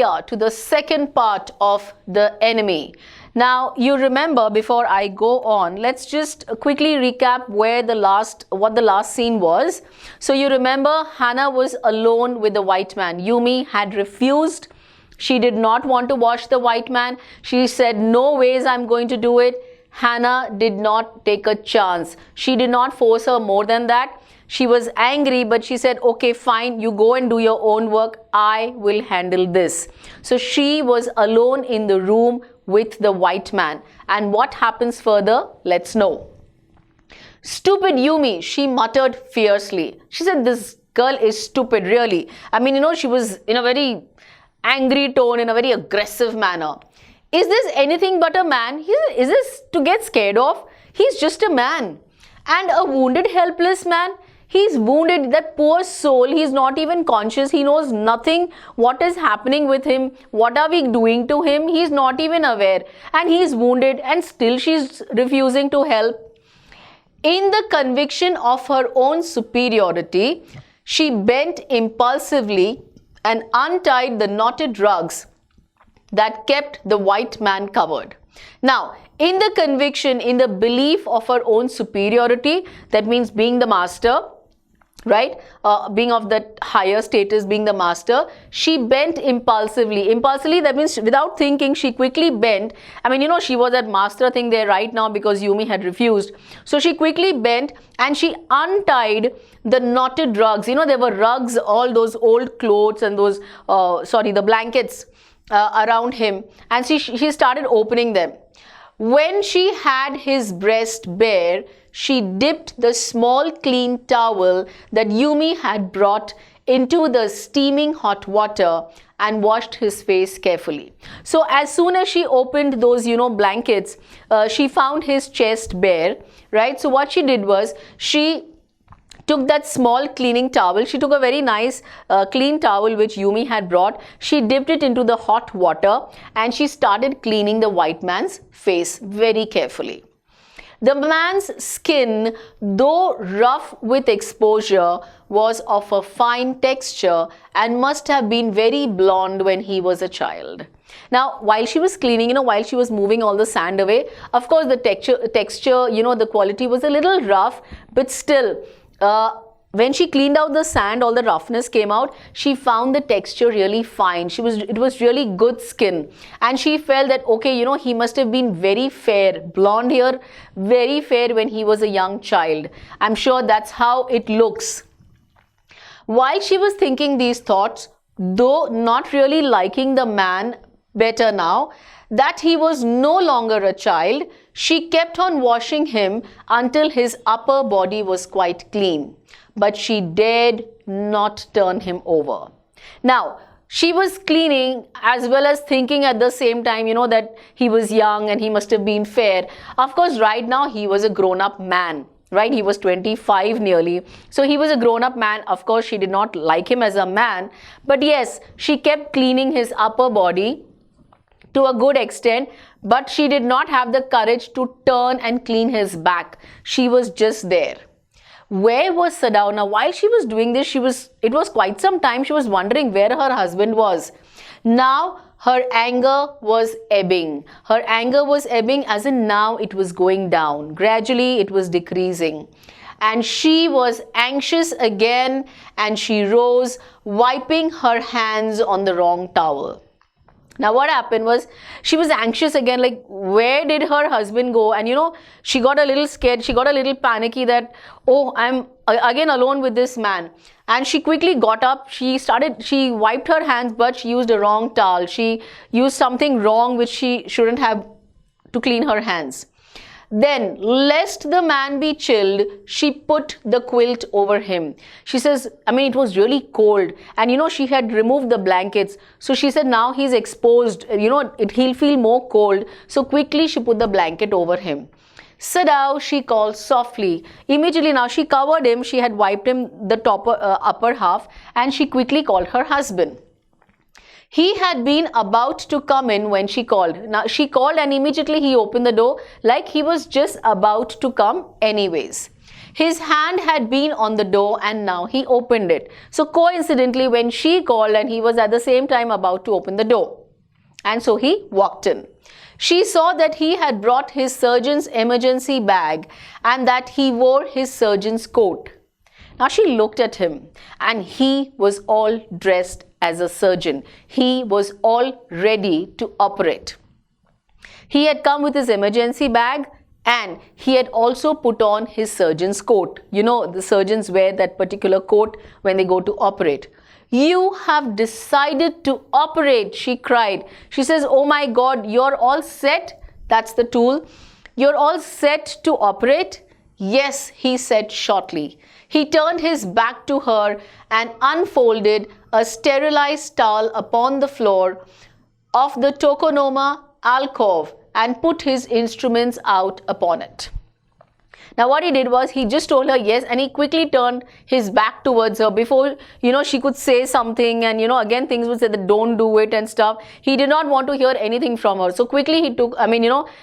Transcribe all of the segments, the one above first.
area, to the second part of the enemy. Now, you remember, before I go on, let's just quickly recap what the last scene was. So you remember, Hannah was alone with the white man. Yumi had refused. She did not want to watch the white man. She said, no ways I'm going to do it. Hannah did not take a chance. She did not force her more than that. She was angry, but she said, okay, fine, you go and do your own work. I will handle this. So she was alone in the room with the white man. And what happens further? Let's know. Stupid Yumi, she muttered fiercely. She said, this girl is stupid, really. I mean, she was in a very angry tone, in a very aggressive manner. Is this anything but a man? Is this to get scared of? He's just a man. And a wounded, helpless man. He's wounded, that poor soul. He's not even conscious. He knows nothing what is happening with him. What are we doing to him? He's not even aware. And he's wounded, and still she's refusing to help. In the conviction of her own superiority, she bent impulsively and untied the knotted rugs that kept the white man covered. Now, in the conviction, in the belief of her own superiority, that means being the master, right? Being of that higher status, being the master, she bent impulsively. Impulsively, that means without thinking, she quickly bent. I mean, she was that master thing there right now because Yumi had refused. So she quickly bent and she untied the knotted rugs. There were rugs, all those old clothes and those, the blankets around him. And she started opening them. When she had his breast bare, she dipped the small clean towel that Yumi had brought into the steaming hot water and washed his face carefully. So as soon as she opened those, blankets, she found his chest bare, right? So what she did was, she took that small cleaning towel. She took a very nice clean towel which Yumi had brought. She dipped it into the hot water and she started cleaning the white man's face very carefully. The man's skin, though rough with exposure, was of a fine texture and must have been very blonde when he was a child. Now, while she was cleaning, while she was moving all the sand away, of course the texture, the quality was a little rough, but still, when she cleaned out the sand, all the roughness came out. She found the texture really fine. It was really good skin. And she felt that, okay, he must have been very fair, blonde hair, very fair when he was a young child. I'm sure that's how it looks. While she was thinking these thoughts, though not really liking the man better now, that he was no longer a child, she kept on washing him until his upper body was quite clean. But she dared not turn him over. Now, she was cleaning as well as thinking at the same time, that he was young and he must have been fair. Of course, right now he was a grown-up man, right? He was 25 nearly. So he was a grown-up man. Of course, she did not like him as a man. But yes, she kept cleaning his upper body to a good extent, but she did not have the courage to turn and clean his back. She was just there. Where was Sadao? Now, while she was doing this, it was quite some time she was wondering where her husband was. Now, her anger was ebbing. Her anger was ebbing, as in now it was going down. Gradually, it was decreasing. And she was anxious again, and she rose, wiping her hands on the wrong towel. Now what happened was, she was anxious again, like where did her husband go? And she got a little scared, she got a little panicky that, oh, I'm again alone with this man. And she quickly got up, she wiped her hands, but she used a wrong towel. She used something wrong which she shouldn't have to clean her hands. Then, lest the man be chilled, she put the quilt over him. She says, it was really cold. And she had removed the blankets. So she said, now he's exposed, he'll feel more cold. So quickly she put the blanket over him. Sadao, she called softly. Immediately now she covered him. She had wiped him the upper half, and she quickly called her husband. He had been about to come in when she called. Now she called and immediately he opened the door like he was just about to come anyways. His hand had been on the door and now he opened it. So coincidentally, when she called and he was at the same time about to open the door. And so he walked in. She saw that he had brought his surgeon's emergency bag and that he wore his surgeon's coat. Now she looked at him and he was all dressed as a surgeon. He was all ready to operate. He had come with his emergency bag and he had also put on his surgeon's coat. You know, the surgeons wear that particular coat when they go to operate. You have decided to operate, she cried. She says, oh my God, you're all set? That's the tool. You're all set to operate? Yes, he said shortly. He turned his back to her and unfolded a sterilized towel upon the floor of the tokonoma alcove and put his instruments out upon it. Now what he did was he just told her yes, and he quickly turned his back towards her before, she could say something, and again things would say that don't do it and stuff. He did not want to hear anything from her. So quickly he took,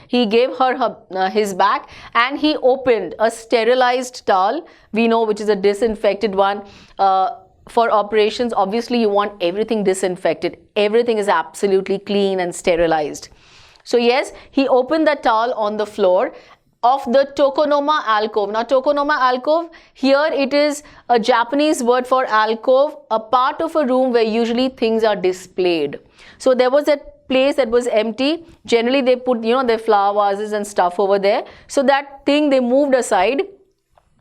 he gave her, his back, and he opened a sterilized towel, we know, which is a disinfected one. For operations, obviously you want everything disinfected. Everything is absolutely clean and sterilized. So yes, he opened the towel on the floor of the tokonoma alcove. Now tokonoma alcove, here it is a Japanese word for alcove, a part of a room where usually things are displayed. So there was a place that was empty. Generally they put, their flower vases and stuff over there. So that thing they moved aside,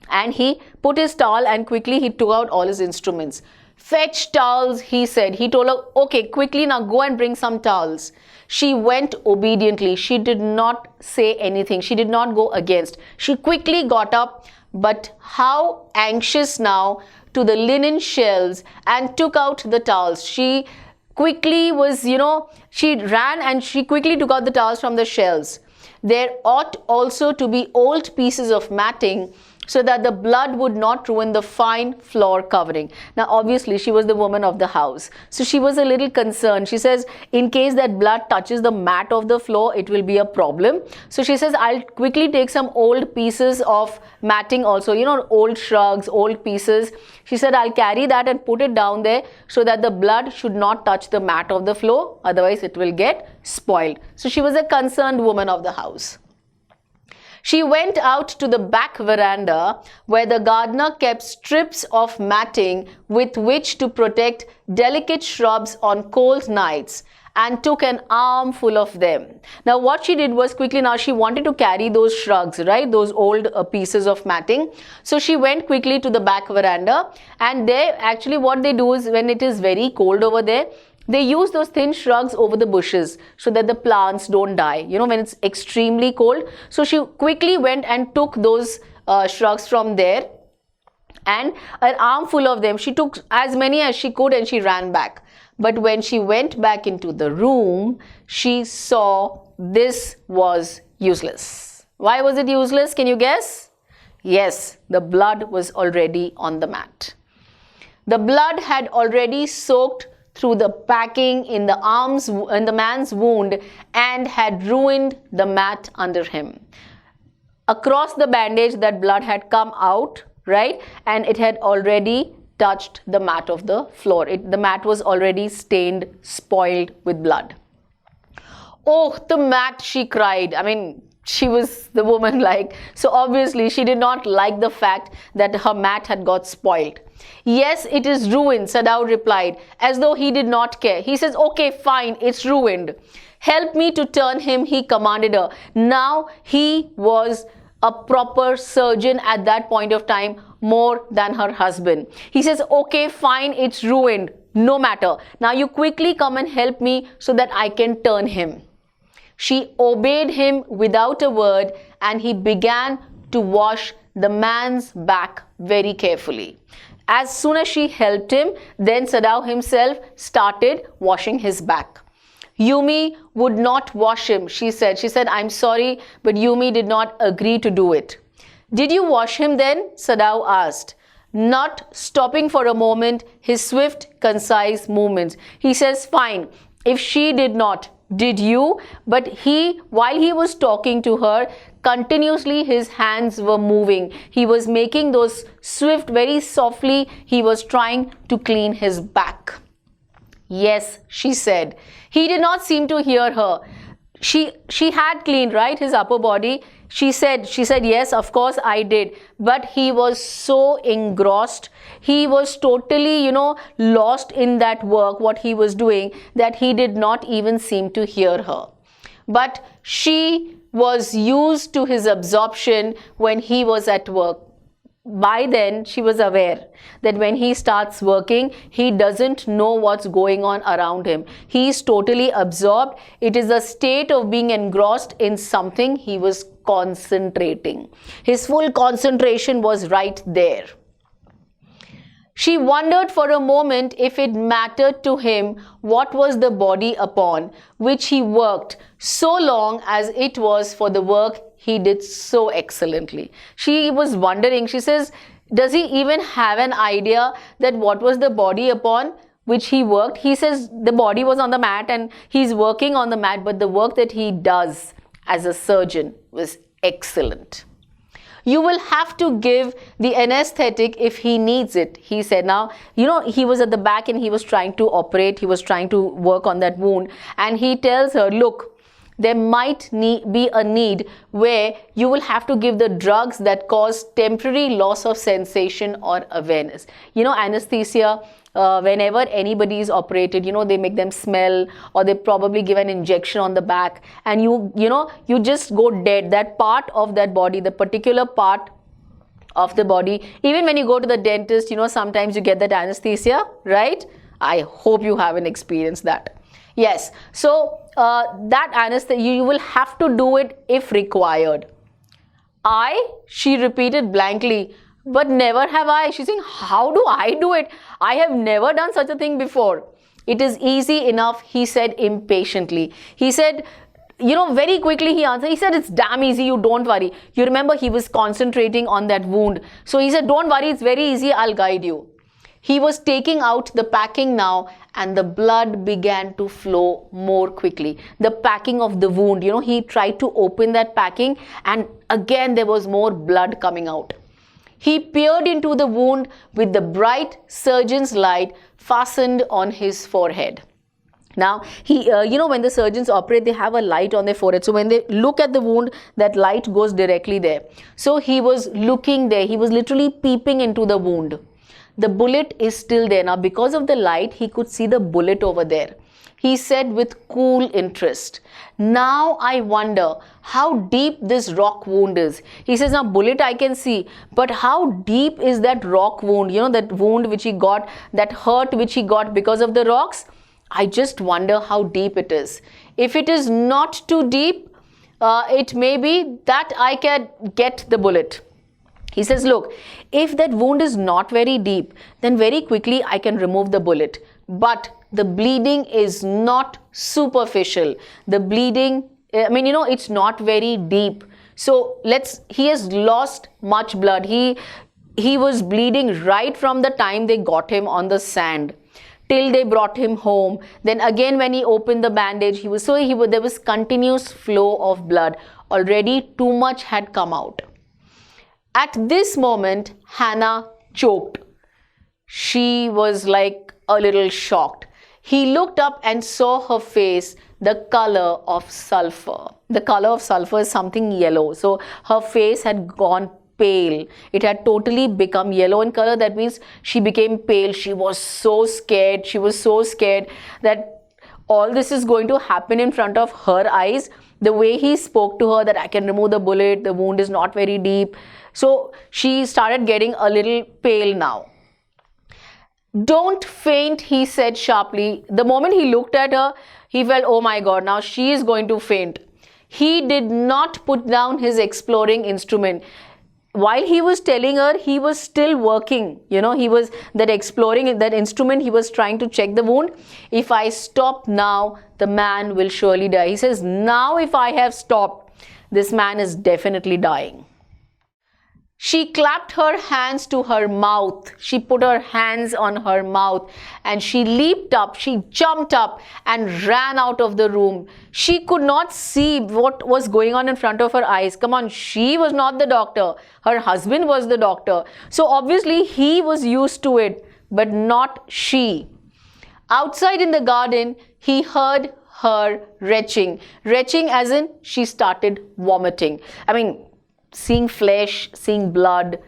and he put his towel and quickly he took out all his instruments. Fetch towels, he said. He told her, okay, quickly now go and bring some towels. She went obediently. She did not say anything. She did not go against. She quickly got up, but how anxious now, to the linen shelves and took out the towels. She quickly was, she ran and she quickly took out the towels from the shelves. There ought also to be old pieces of matting so that the blood would not ruin the fine floor covering. Now obviously she was the woman of the house, so she was a little concerned. She says, in case that blood touches the mat of the floor, it will be a problem. So she says, I'll quickly take some old pieces of matting also, old shrugs, old pieces. She said, I'll carry that and put it down there so that the blood should not touch the mat of the floor, otherwise it will get spoiled. So she was a concerned woman of the house. She went out to the back veranda where the gardener kept strips of matting with which to protect delicate shrubs on cold nights, and took an armful of them. Now what she did was quickly, now she wanted to carry those shrugs, right, those old pieces of matting. So she went quickly to the back veranda, and there actually what they do is, when it is very cold over there, they use those thin shrugs over the bushes so that the plants don't die, when it's extremely cold. So she quickly went and took those shrugs from there, and an armful of them. She took as many as she could and she ran back. But when she went back into the room, she saw this was useless. Why was it useless? Can you guess? Yes, the blood was already on the mat. The blood had already soaked through the packing in the man's wound and had ruined the mat under him. Across the bandage, that blood had come out, right, and it had already touched the mat of the floor. The mat was already stained, spoiled with blood. Oh, the mat, she cried. I mean, she was the woman, so obviously she did not like the fact that her mat had got spoiled. Yes, it is ruined, Sadao replied, as though he did not care. He says, okay, fine, it's ruined. Help me to turn him, he commanded her. Now he was a proper surgeon at that point of time, more than her husband. He says, okay, fine, it's ruined, no matter. Now you quickly come and help me so that I can turn him. She obeyed him without a word, and he began to wash the man's back very carefully. As soon as she helped him, then Sadao himself started washing his back. Yumi would not wash him, she said. She said, I'm sorry, but Yumi did not agree to do it. Did you wash him then? Sadao asked, not stopping for a moment his swift, concise movements. He says, fine, if she did not, Did you? But while he was talking to her, continuously his hands were moving. He was making those swift, very softly, he was trying to clean his back. Yes, she said. He did not seem to hear her. She had cleaned, right, his upper body. She said, yes, of course I did. But he was so engrossed. He was totally, lost in that work, what he was doing, that he did not even seem to hear her. But she was used to his absorption when he was at work. By then, she was aware that when he starts working, he doesn't know what's going on around him. He is totally absorbed. It is a state of being engrossed in something. He was concentrating. His full concentration was right there. She wondered for a moment if it mattered to him what was the body upon which he worked so long as it was for the work he did so excellently. She was wondering, she says, does he even have an idea that what was the body upon which he worked? He says the body was on the mat and he's working on the mat, but the work that he does as a surgeon was excellent. You will have to give the anesthetic if he needs it, he said. Now, he was at the back and he was trying to operate. He was trying to work on that wound. And he tells her, look, there might be a need where you will have to give the drugs that cause temporary loss of sensation or awareness. Anesthesia, whenever anybody is operated, they make them smell, or they probably give an injection on the back, and you just go dead. That part of that body, the particular part of the body, even when you go to the dentist, sometimes you get that anesthesia, right? I hope you haven't experienced that. Yes, so that anesthesia, you will have to do it if required. She repeated blankly, but never have I. She's saying, how do I do it? I have never done such a thing before. It is easy enough, he said impatiently. He said, very quickly he answered. He said, it's damn easy, you don't worry. You remember he was concentrating on that wound. So he said, don't worry, it's very easy, I'll guide you. He was taking out the packing now, and the blood began to flow more quickly. The packing of the wound, he tried to open that packing, and again there was more blood coming out. He peered into the wound with the bright surgeon's light fastened on his forehead. Now, when the surgeons operate, they have a light on their forehead. So when they look at the wound, that light goes directly there. So he was looking there. He was literally peeping into the wound. The bullet is still there. Now, because of the light, he could see the bullet over there. He said with cool interest, now I wonder how deep this rock wound is. He says, now bullet I can see, but how deep is that rock wound? That wound which he got, that hurt which he got because of the rocks. I just wonder how deep it is. If it is not too deep, it may be that I can get the bullet. He says, look, if that wound is not very deep, then very quickly I can remove the bullet. But the bleeding is not superficial. The bleeding, it's not very deep. So he has lost much blood. He was bleeding right from the time they got him on the sand till they brought him home. Then again, when he opened the bandage, there was continuous flow of blood. Already too much had come out. At this moment, Hannah choked. She was like a little shocked. He looked up and saw her face, the color of sulfur. The color of sulfur is something yellow. So her face had gone pale. It had totally become yellow in color. That means she became pale. She was so scared. She was so scared that all this is going to happen in front of her eyes. The way he spoke to her that I can remove the bullet, the wound is not very deep. So she started getting a little pale now. Don't faint, he said sharply. The moment he looked at her, he felt, oh my God, now she is going to faint. He did not put down his exploring instrument. While he was telling her, he was still working. He was that exploring that instrument. He was trying to check the wound. If I stop now, the man will surely die. He says, now if I have stopped, this man is definitely dying. She clapped her hands to her mouth. She put her hands on her mouth and she leaped up, she jumped up and ran out of the room. She could not see what was going on in front of her eyes. Come on, she was not the doctor. Her husband was the doctor. So obviously he was used to it, but not she. Outside in the garden, he heard her retching. Retching as in she started vomiting. I mean, seeing flesh, seeing blood.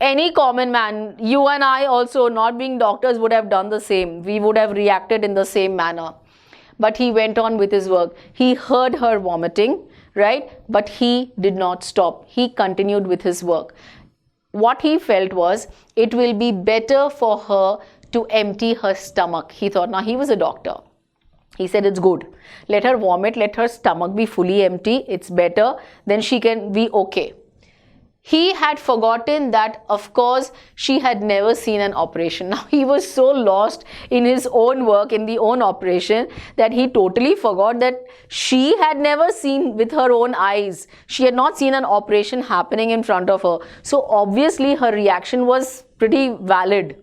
Any common man, you and I also, not being doctors, would have done the same. We would have reacted in the same manner. But he went on with his work. He heard her vomiting, right? But he did not stop. He continued with his work. What he felt was, it will be better for her to empty her stomach. He thought, now he was a doctor. He said, it's good. Let her vomit, let her stomach be fully empty. It's better. Then she can be okay. He had forgotten that, of course, she had never seen an operation. Now, he was so lost in his own work, in the own operation, that he totally forgot that she had never seen with her own eyes. She had not seen an operation happening in front of her. So, obviously, her reaction was pretty valid.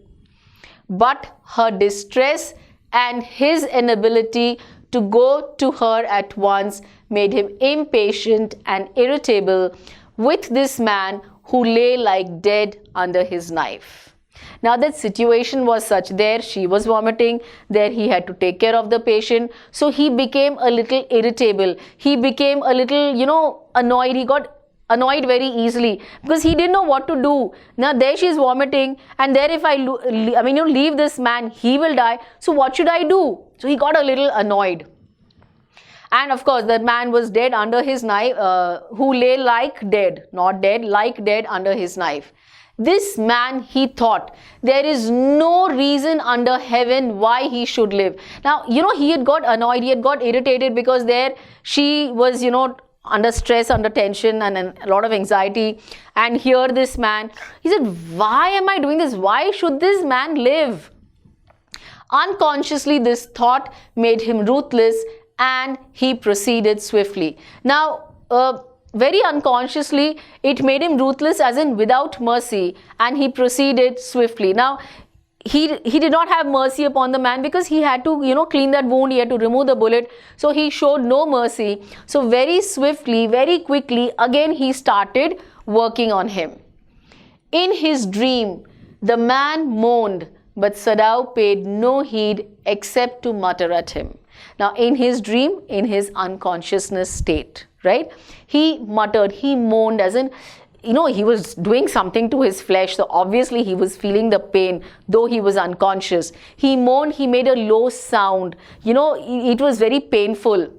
But her distress and his inability to go to her at once made him impatient and irritable with this man who lay like dead under his knife. Now that situation was such, there she was vomiting, there he had to take care of the patient, so he became a little irritable. He became a little, annoyed. He got annoyed very easily because he didn't know what to do. Now there she is vomiting, and there if I leave this man, he will die. So what should I do? So he got a little annoyed. And of course, that man was dead under his knife, who lay like dead, not dead, like dead under his knife. This man, he thought, there is no reason under heaven why he should live. Now, he had got annoyed, he had got irritated because there she was, under stress, under tension and a lot of anxiety. And here this man, he said, why am I doing this? Why should this man live? Unconsciously, this thought made him ruthless and he proceeded swiftly. Now, very unconsciously, it made him ruthless as in without mercy, and he proceeded swiftly. Now, he did not have mercy upon the man because he had to, clean that wound, he had to remove the bullet. So he showed no mercy. So very swiftly, very quickly, again he started working on him. In his dream, the man moaned, but Sadao paid no heed except to mutter at him. Now, in his dream, in his unconsciousness state, right, he muttered, he moaned as in, he was doing something to his flesh. So obviously he was feeling the pain, though he was unconscious. He moaned, he made a low sound. It was very painful.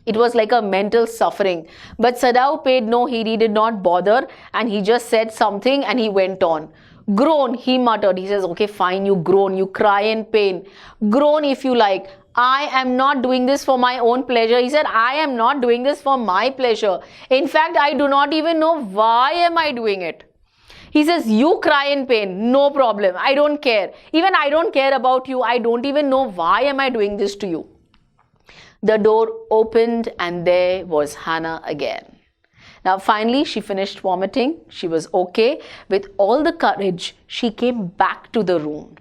It was like a mental suffering. But Sadao paid no heed, he did not bother, and he just said something and he went on. Groan, he muttered. He says, okay, fine, you groan, you cry in pain. Groan if you like. I am not doing this for my own pleasure. He said, I am not doing this for my pleasure. In fact, I do not even know why am I doing it. He says, you cry in pain, no problem. I don't care. Even I don't care about you. I don't even know why am I doing this to you. The door opened and there was Hannah again. Now finally she finished vomiting. She was okay. With all the courage, she came back to the room.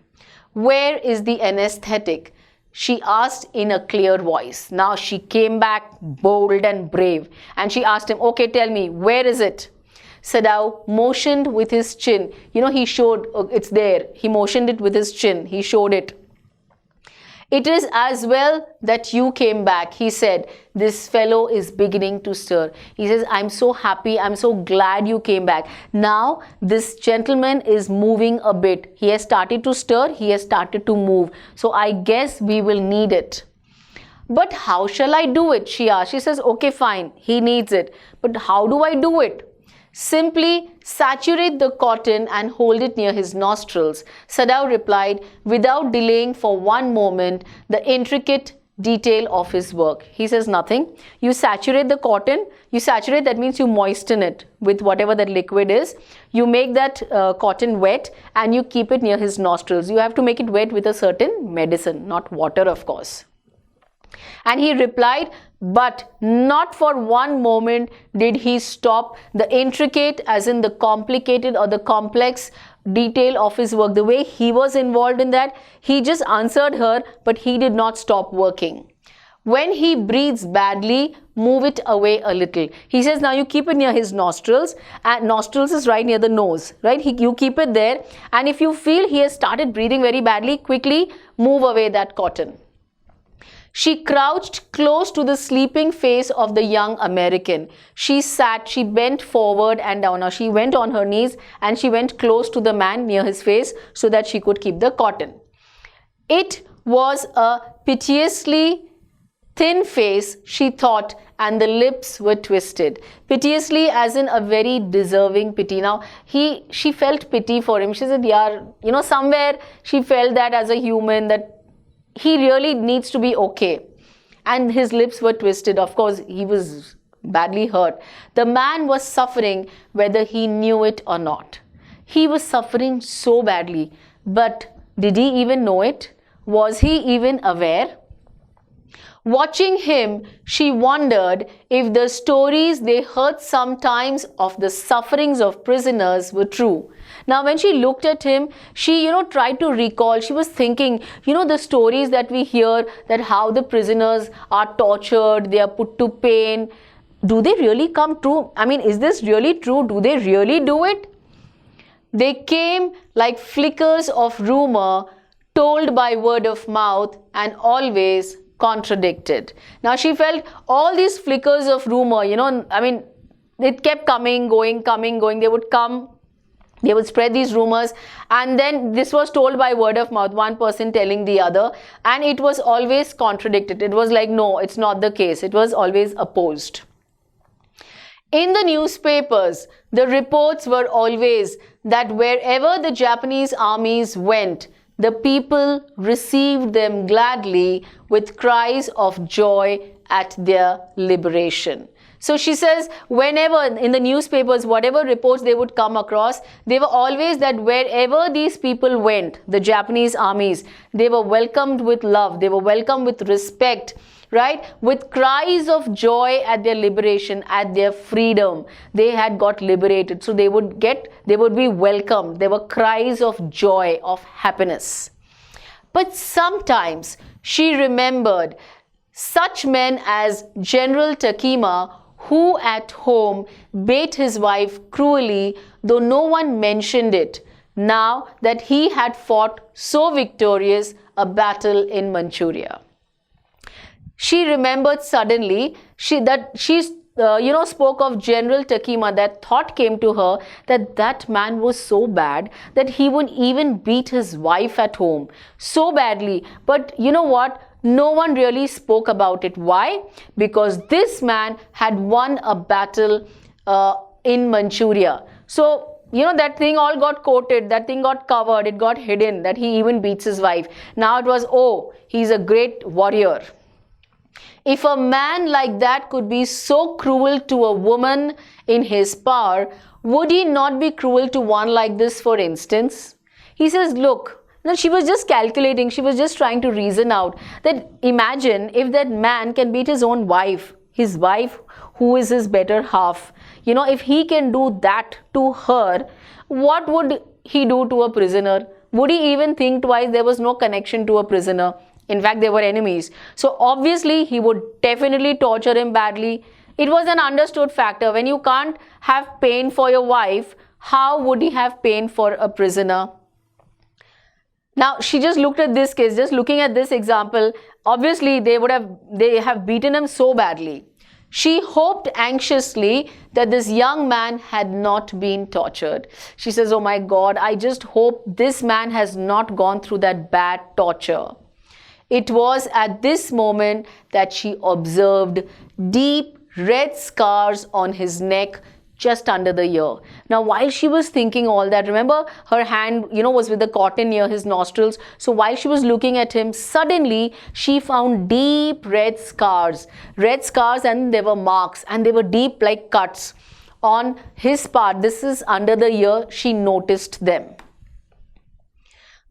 Where is the anesthetic? She asked in a clear voice. Now she came back bold and brave, and she asked him, okay, tell me, where is it? Sadao motioned with his chin. He showed, it's there. He motioned it with his chin. He showed it. It is as well that you came back, he said. This fellow is beginning to stir. He says, I'm so happy, I'm so glad you came back. Now, this gentleman is moving a bit. He has started to stir, he has started to move. So, I guess we will need it. But how shall I do it? She asked. She says, okay, fine, he needs it. But how do I do it? Simply saturate the cotton and hold it near his nostrils. Sadao replied, without delaying for one moment the intricate detail of his work. He says nothing. You saturate the cotton. You saturate, that means you moisten it with whatever that liquid is. You make that cotton wet and you keep it near his nostrils. You have to make it wet with a certain medicine, not water, of course. And he replied, But not for one moment did he stop the intricate, as in the complicated or the complex detail of his work. The way he was involved in that, he just answered her, but he did not stop working. When he breathes badly, move it away a little. He says, now you keep it near his nostrils, and nostrils is right near the nose, right? You keep it there, and if you feel he has started breathing very badly, quickly move away that cotton. She crouched close to the sleeping face of the young American. She sat, she bent forward and down. Now she went on her knees and she went close to the man near his face so that she could keep the cotton. It was a piteously thin face, she thought, and the lips were twisted. Piteously, as in a very deserving pity. Now, she felt pity for him. She said, yeah, somewhere she felt that as a human, that he really needs to be okay. And his lips were twisted. Of course, he was badly hurt. The man was suffering whether he knew it or not. He was suffering so badly. But did he even know it? Was he even aware? Watching him, she wondered if the stories they heard sometimes of the sufferings of prisoners were true. Now, when she looked at him, she, tried to recall. She was thinking, the stories that we hear, that how the prisoners are tortured, they are put to pain. Do they really come true? I mean, is this really true? Do they really do it? They came like flickers of rumor told by word of mouth and always contradicted. Now she felt all these flickers of rumor, it kept coming, going. They would come, they would spread these rumors, and then this was told by word of mouth, one person telling the other, and it was always contradicted. It was like, no, it's not the case. It was always opposed. In the newspapers, the reports were always that wherever the Japanese armies went, the people received them gladly with cries of joy at their liberation. So she says, whenever in the newspapers, whatever reports they would come across, they were always that wherever these people went, the Japanese armies, they were welcomed with love, they were welcomed with respect, right? With cries of joy at their liberation, at their freedom. They had got liberated. So they would be welcomed. There were cries of joy, of happiness. But sometimes she remembered such men as General Takima, who at home beat his wife cruelly, though no one mentioned it, now that he had fought so victorious a battle in Manchuria. She remembered suddenly she spoke of General Takima. That thought came to her that man was so bad that he would even beat his wife at home so badly. But you know what? No one really spoke about it. Why? Because this man had won a battle in Manchuria. So, that thing all got coated, that thing got covered, it got hidden, that he even beats his wife. Now it was, oh, he's a great warrior. If a man like that could be so cruel to a woman in his power, would he not be cruel to one like this, for instance? He says, look, now she was just calculating, she was just trying to reason out that imagine if that man can beat his own wife, his wife who is his better half. If he can do that to her, what would he do to a prisoner? Would he even think twice? There was no connection to a prisoner. In fact, they were enemies. So obviously, he would definitely torture him badly. It was an understood factor. When you can't have pain for your wife, how would he have pain for a prisoner? Now, she just looked at this case, just looking at this example, obviously they have beaten him so badly. She hoped anxiously that this young man had not been tortured. She says, oh my God, I just hope this man has not gone through that bad torture. It was at this moment that she observed deep red scars on his neck just under the ear. Now, while she was thinking all that, remember her hand, was with the cotton near his nostrils. So while she was looking at him, suddenly she found deep red scars, and there were marks, and they were deep like cuts on his part. This is under the ear. She noticed them.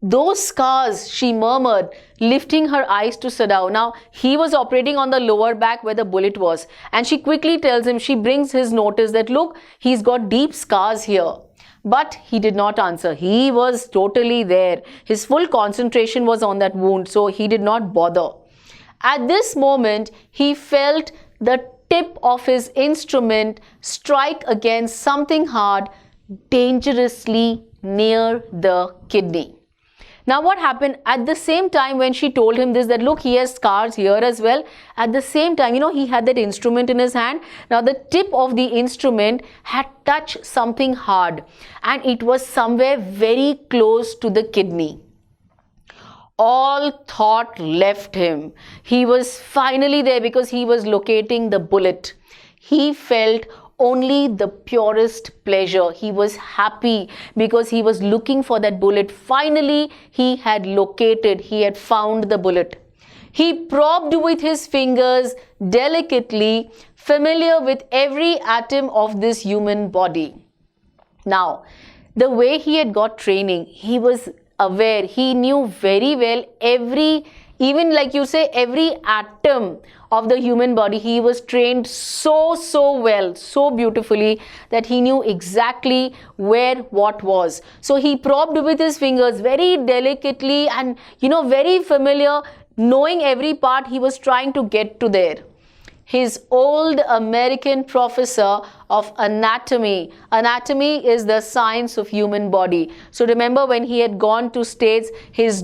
Those scars, she murmured, lifting her eyes to Sadao. Now, he was operating on the lower back where the bullet was. And she quickly tells him, she brings his notice that, look, he's got deep scars here. But he did not answer. He was totally there. His full concentration was on that wound, so he did not bother. At this moment, he felt the tip of his instrument strike against something hard, dangerously near the kidney. Now what happened at the same time when she told him this, that look, he has scars here as well. At the same time, he had that instrument in his hand. Now the tip of the instrument had touched something hard and it was somewhere very close to the kidney. All thought left him. He was finally there because he was locating the bullet. He felt only the purest pleasure. He was happy because he was looking for that bullet. Finally, he had located, he had found the bullet. He probed with his fingers delicately, familiar with every atom of this human body. Now, the way he had got training, he was aware, he knew very well every atom of the human body. He was trained so well, so beautifully, that he knew exactly where what was. So he probed with his fingers very delicately and very familiar, knowing every part. He was trying to get to there. His old American professor of anatomy is the science of human body. So remember, when he had gone to States, his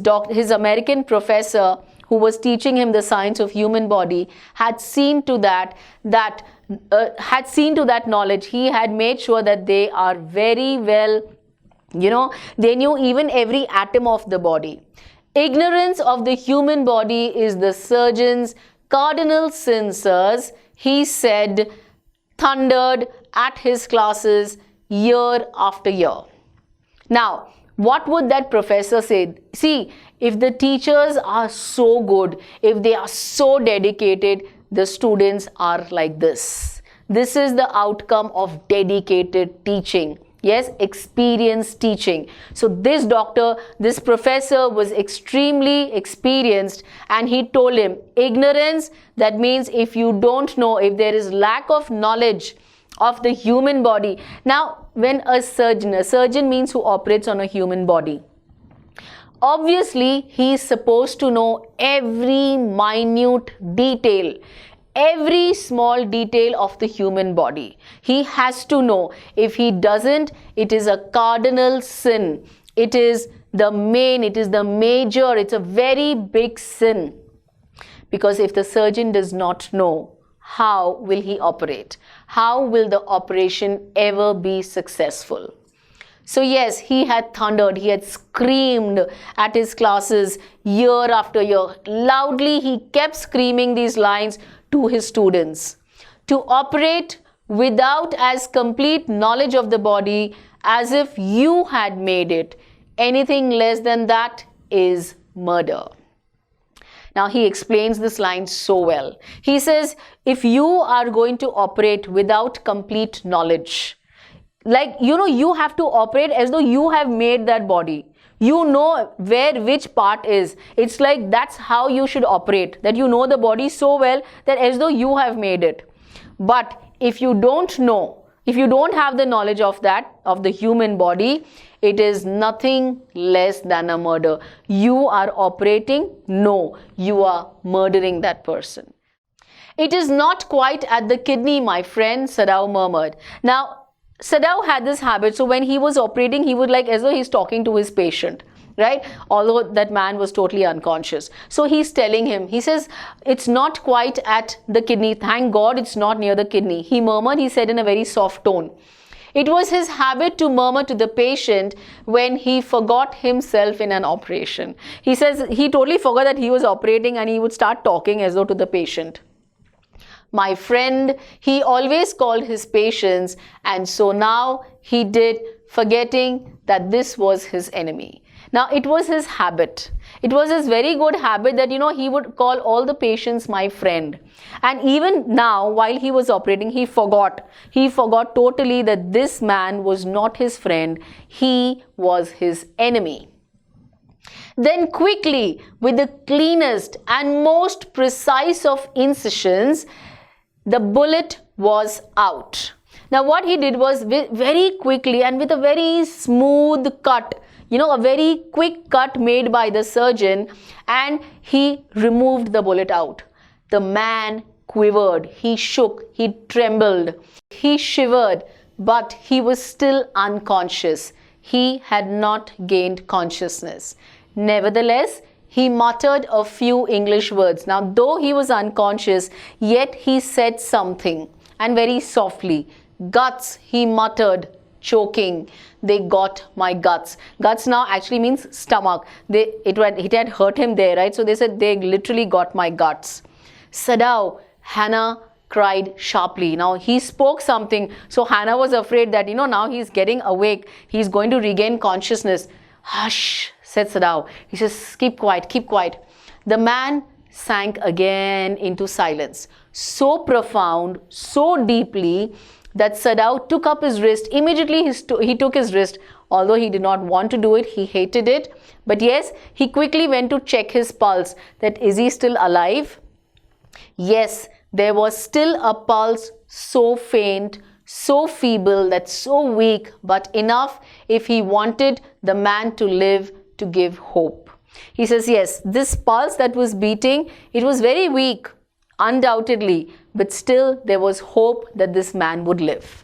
American professor who was teaching him the science of human body had seen to that knowledge. He had made sure that they are very well, they knew even every atom of the body. Ignorance of the human body is the surgeon's cardinal sin, sirs, he said, thundered at his classes year after year. Now, what would that professor say? See, if the teachers are so good, if they are so dedicated, the students are like this. This is the outcome of dedicated teaching. Yes, experienced teaching. So this professor was extremely experienced, and he told him, ignorance, that means if you don't know, if there is lack of knowledge of the human body. Now, when a surgeon means who operates on a human body. Obviously, he is supposed to know every minute detail, every small detail of the human body. He has to know. If he doesn't, it is a cardinal sin. It is the major, it's a very big sin. Because if the surgeon does not know, how will he operate? How will the operation ever be successful? So yes, he had thundered, he had screamed at his classes year after year. Loudly, he kept screaming these lines to his students. To operate without as complete knowledge of the body as if you had made it, anything less than that is murder. Now he explains this line so well. He says, if you are going to operate without complete knowledge, like, you have to operate as though you have made that body. You know where which part is. It's like that's how you should operate, that you know the body so well that as though you have made it. But if you don't know, if you don't have the knowledge of the human body, it is nothing less than a murder. You are operating, no, you are murdering that person. It is not quite at the kidney, my friend, Sadao murmured. Now, Sadao had this habit, so when he was operating, he would as though he's talking to his patient, right? Although that man was totally unconscious. So he's telling him, he says, it's not quite at the kidney. Thank God it's not near the kidney. He murmured, he said in a very soft tone. It was his habit to murmur to the patient when he forgot himself in an operation. He says he totally forgot that he was operating and he would start talking as though to the patient. My friend, he always called his patients, and so now he did, forgetting that this was his enemy. Now it was his habit. It was his very good habit that he would call all the patients my friend. And even now, while he was operating, he forgot totally that this man was not his friend, he was his enemy. Then quickly, with the cleanest and most precise of incisions, the bullet was out. Now what he did was very quickly and with a very smooth cut, a very quick cut made by the surgeon, and he removed the bullet out. The man quivered, he shook, he trembled, he shivered, but he was still unconscious. He had not gained consciousness. Nevertheless, he muttered a few English words. Now, though he was unconscious, yet he said something, and very softly. Guts, he muttered, choking. They got my guts. Guts now actually means stomach. It had hurt him there, right? So they said they literally got my guts. Sadao, Hannah cried sharply. Now he spoke something. So Hannah was afraid that, now he's getting awake. He's going to regain consciousness. Hush, said Sadao. He says, keep quiet, keep quiet. The man sank again into silence. So profound, so deeply, that Sadao took up his wrist. Immediately he took his wrist, although he did not want to do it, he hated it. But yes, he quickly went to check his pulse, that is he still alive? Yes, there was still a pulse, so faint, so feeble, that so weak, but enough if he wanted the man to live, to give hope. He says, yes, this pulse that was beating, it was very weak, undoubtedly, but still there was hope that this man would live.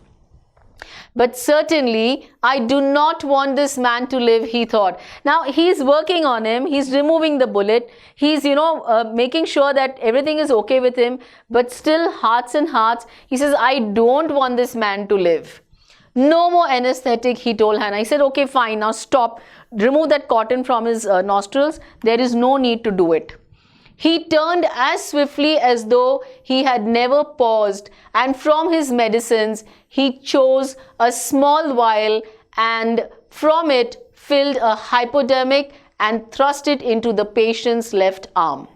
But certainly, I do not want this man to live, he thought. Now, he's working on him. He's removing the bullet. He's, making sure that everything is okay with him. But still, hearts and hearts, he says, I don't want this man to live. No more anesthetic, he told Hannah. He said, okay, fine, now stop. Remove that cotton from his nostrils. There is no need to do it. He turned as swiftly as though he had never paused, and from his medicines he chose a small vial and from it filled a hypodermic and thrust it into the patient's left arm.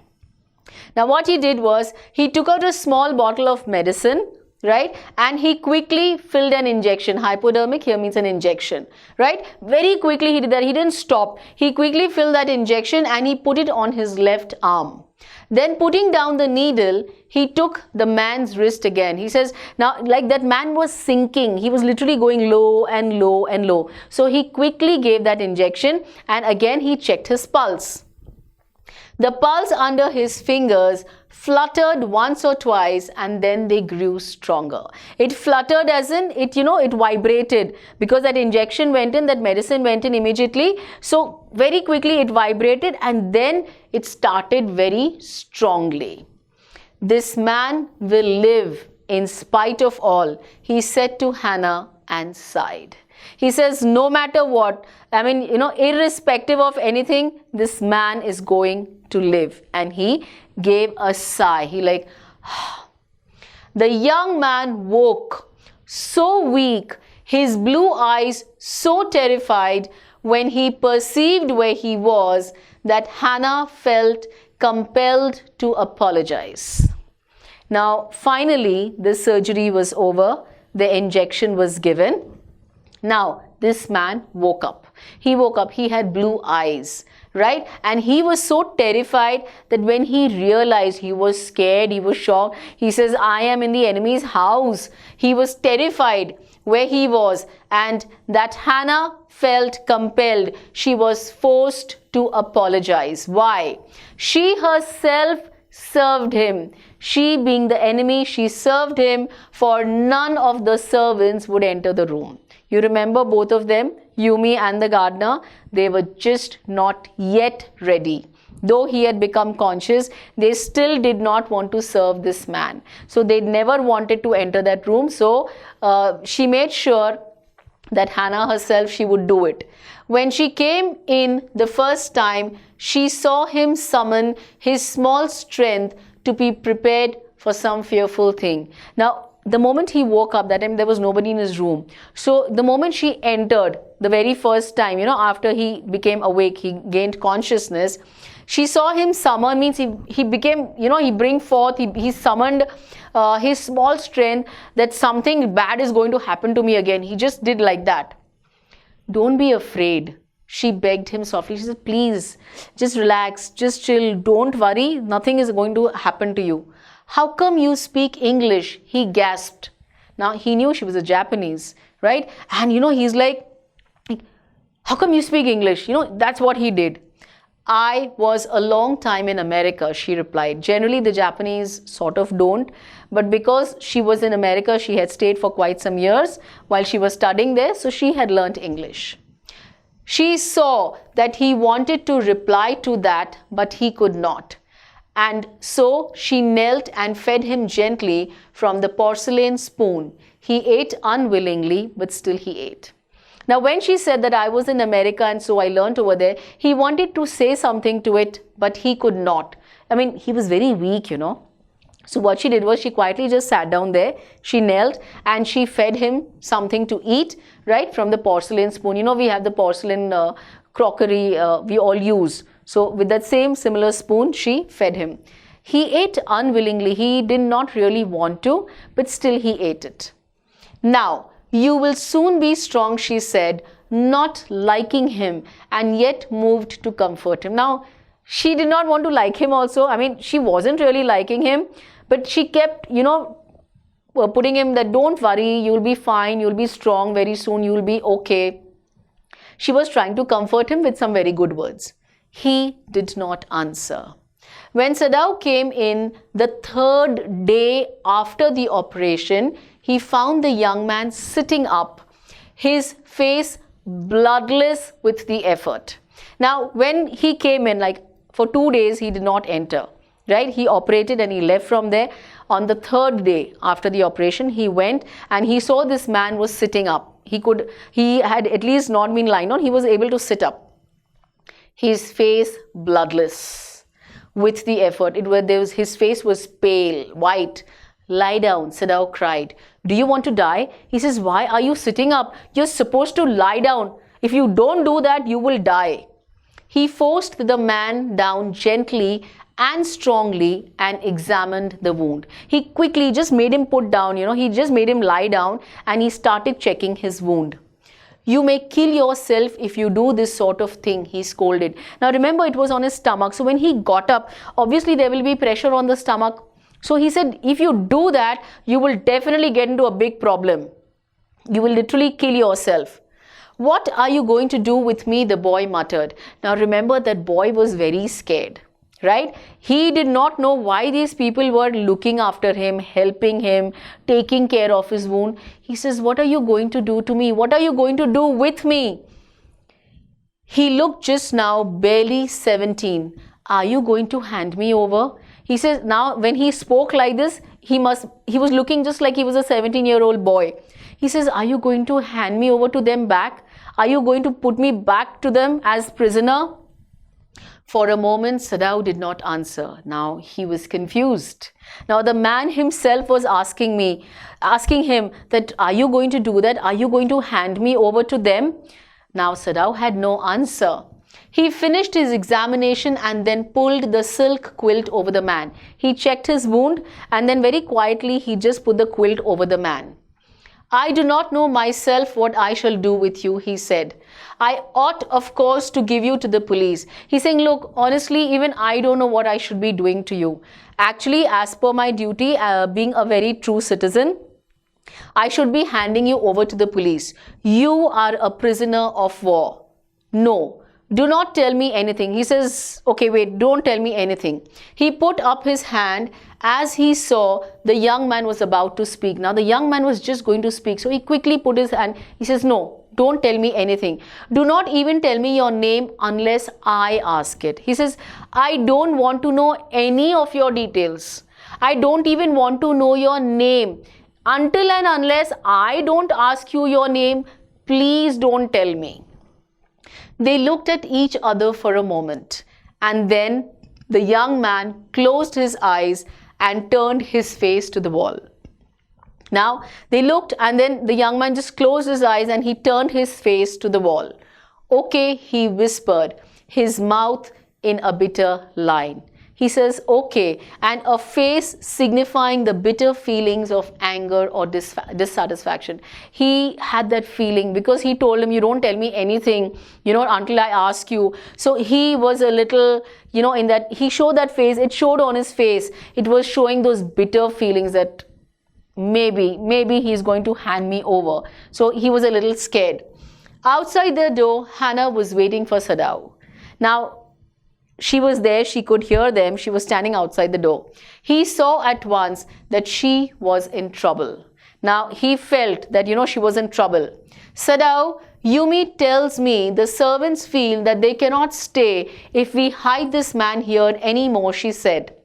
Now what he did was, he took out a small bottle of medicine, right, and he quickly filled an injection. Hypodermic here means an injection, right? Very quickly he did that. He didn't stop. He quickly filled that injection and he put it on his left arm. Then putting down the needle, he took the man's wrist again. He says, now like that man was sinking. He was literally going low and low and low. So he quickly gave that injection and again he checked his pulse. The pulse under his fingers fluttered once or twice and then they grew stronger. It fluttered as in it vibrated because that injection went in, that medicine went in immediately. So very quickly it vibrated and then it started very strongly. This man will live in spite of all, he said to Hannah and sighed. He says, no matter what, irrespective of anything, this man is going to live. And he gave a sigh. He the young man woke, so weak, his blue eyes so terrified when he perceived where he was, that Hannah felt compelled to apologize. Now, finally, the surgery was over. The injection was given. Now, this man woke up. He woke up. He had blue eyes, right? And he was so terrified that when he realized, he was scared, he was shocked. He says, I am in the enemy's house. He was terrified where he was, and that Hannah felt compelled. She was forced to apologize. Why? She herself served him. She, being the enemy, she served him, for none of the servants would enter the room. You remember both of them, Yumi and the gardener, they were just not yet ready. Though he had become conscious, they still did not want to serve this man. So they never wanted to enter that room. So she made sure that Hannah herself, she would do it. When she came in the first time, she saw him summon his small strength to be prepared for some fearful thing. Now, the moment he woke up, that time there was nobody in his room. So the moment she entered, the very first time, after he became awake, he gained consciousness, she saw him summon, means he became, he summoned his small strength, that something bad is going to happen to me again. He just did like that. Don't be afraid, She begged him softly. She said, please, just relax, just chill, don't worry, nothing is going to happen to you. How come you speak English? He gasped. Now, he knew she was a Japanese, right? And he's like, how come you speak English? That's what he did. I was a long time in America, she replied. Generally, the Japanese sort of don't, but because she was in America, she had stayed for quite some years while she was studying there, so she had learnt English. She saw that he wanted to reply to that, but he could not. And so she knelt and fed him gently from the porcelain spoon. He ate unwillingly, but still he ate. Now, when she said that I was in America and so I learnt over there, he wanted to say something to it, but he could not. I mean, he was very weak, So what she did was she quietly just sat down there, she knelt and she fed him something to eat, right, from the porcelain spoon. We have the porcelain crockery we all use. So with that same similar spoon, she fed him. He ate unwillingly. He did not really want to, but still he ate it. Now, you will soon be strong, she said, not liking him and yet moved to comfort him. Now, she did not want to like him also. I mean, she wasn't really liking him, but she kept, putting him that don't worry, you'll be fine, you'll be strong, very soon you'll be okay. She was trying to comfort him with some very good words. He did not answer. When Sadao came in the third day after the operation, he found the young man sitting up, his face bloodless with the effort. Now, when he came in, like for 2 days, he did not enter, right? He operated and he left from there. On the third day after the operation, he went and he saw this man was sitting up. He had at least not been lying down. He was able to sit up. His face bloodless with the effort. His face was pale, white. Lie down, Sadao cried. Do you want to die? He says, why are you sitting up? You're supposed to lie down. If you don't do that, you will die. He forced the man down gently and strongly and examined the wound. He quickly just made him put down, he just made him lie down and he started checking his wound. You may kill yourself if you do this sort of thing, he scolded. Now remember, it was on his stomach. So when he got up, obviously there will be pressure on the stomach. So he said, if you do that, you will definitely get into a big problem. You will literally kill yourself. What are you going to do with me? The boy muttered. Now remember, that boy was very scared, right? He did not know why these people were looking after him, helping him, taking care of his wound. He says, what are you going to do to me? What are you going to do with me? He looked just now barely 17. Are you going to hand me over? He says, now when he spoke like this, he was looking just like he was a 17-year-old boy. He says, are you going to hand me over to them back? Are you going to put me back to them as prisoner? For a moment, Sadao did not answer. Now he was confused. Now the man himself was asking him that, are you going to do that? Are you going to hand me over to them? Now Sadao had no answer. He finished his examination and then pulled the silk quilt over the man. He checked his wound and then very quietly he just put the quilt over the man. I do not know myself what I shall do with you, he said. I ought, of course, to give you to the police. He's saying, look, honestly, even I don't know what I should be doing to you. Actually, as per my duty, being a very true citizen, I should be handing you over to the police. You are a prisoner of war. No. Do not tell me anything. He says, okay, wait, don't tell me anything. He put up his hand as he saw the young man was about to speak. Now, the young man was just going to speak. So he quickly put his hand. He says, no, don't tell me anything. Do not even tell me your name unless I ask it. He says, I don't want to know any of your details. I don't even want to know your name. Until and unless I don't ask you your name, please don't tell me. They looked at each other for a moment, and then the young man closed his eyes and turned his face to the wall. Now, they looked and then the young man just closed his eyes and he turned his face to the wall. Okay, he whispered, his mouth in a bitter line. He says, okay, and a face signifying the bitter feelings of anger or dissatisfaction. He had that feeling because he told him, you don't tell me anything, until I ask you. So he was a little, in that, he showed that face, it showed on his face. It was showing those bitter feelings that maybe he's going to hand me over. So he was a little scared. Outside the door, Hannah was waiting for Sadao. Now, she was there, she could hear them, she was standing outside the door. He saw at once that she was in trouble. Now, he felt that, she was in trouble. Sadao, Yumi tells me the servants feel that they cannot stay if we hide this man here anymore, she said.